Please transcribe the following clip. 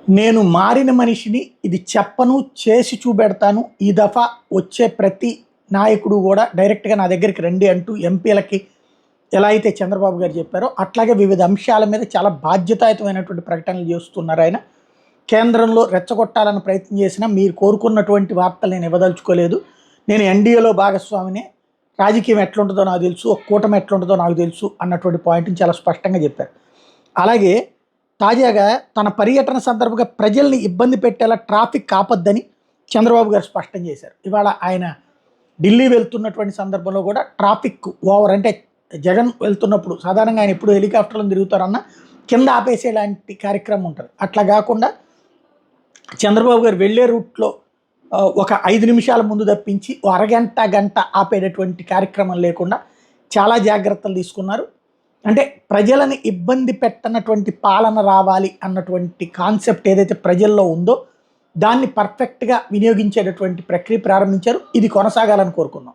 నేను మారిన మనిషిని, ఇది చెప్పను, చేసి చూపెడతాను. ఈ దఫా వచ్చే ప్రతి నాయకుడు కూడా డైరెక్ట్‌గా నా దగ్గరికి రండి అంటూ ఎంపీలకి ఎలా అయితే చంద్రబాబు గారు చెప్పారో, అట్లాగే వివిధ అంశాల మీద చాలా బాధ్యతాయుతమైనటువంటి ప్రకటనలు చేస్తున్నారాయన. కేంద్రంలో రెచ్చగొట్టాలని ప్రయత్నం చేసినా మీరు కోరుకున్నటువంటి వార్తలు నేను ఇవ్వదలుచుకోలేదు. నేను ఎన్‌డీఏలో భాగస్వామినే. రాజకీయం ఎట్లుంటదో నాకు తెలుసు. ఒక కూటమి ఎట్లుంటదో నాకు తెలుసు అన్నటువంటి పాయింట్‌ని చాలా స్పష్టంగా చెప్పారు. అలాగే తాజాగా తన పర్యటన సందర్భంగా ప్రజల్ని ఇబ్బంది పెట్టేలా ట్రాఫిక్ ఆపొద్దని చంద్రబాబు గారు స్పష్టం చేశారు. ఇవాళ ఆయన ఢిల్లీ వెళ్తున్నటువంటి సందర్భంలో కూడా ట్రాఫిక్ ఓవర్ అంటే జగన్ వెళ్తున్నప్పుడు సాధారణంగా ఆయన ఎప్పుడు హెలికాప్టర్లో తిరుగుతారన్న కింద ఆపేసేలాంటి కార్యక్రమం ఉంటుంది. అట్లా కాకుండా చంద్రబాబు గారు వెళ్ళే రూట్లో ఒక 5 నిమిషాల ముందు తప్పించి ఓ అరగంట గంట ఆపేటటువంటి కార్యక్రమం లేకుండా చాలా జాగ్రత్తలు తీసుకున్నారు. అంటే ప్రజలని ఇబ్బంది పెట్టనటువంటి పాలన రావాలి అన్నటువంటి కాన్సెప్ట్ ఏదైతే ప్రజల్లో ఉందో దాన్ని పర్ఫెక్ట్‌గా వినియోగించేటటువంటి ప్రక్రియ ప్రారంభించారు. ఇది కొనసాగాలని కోరుకున్నాం.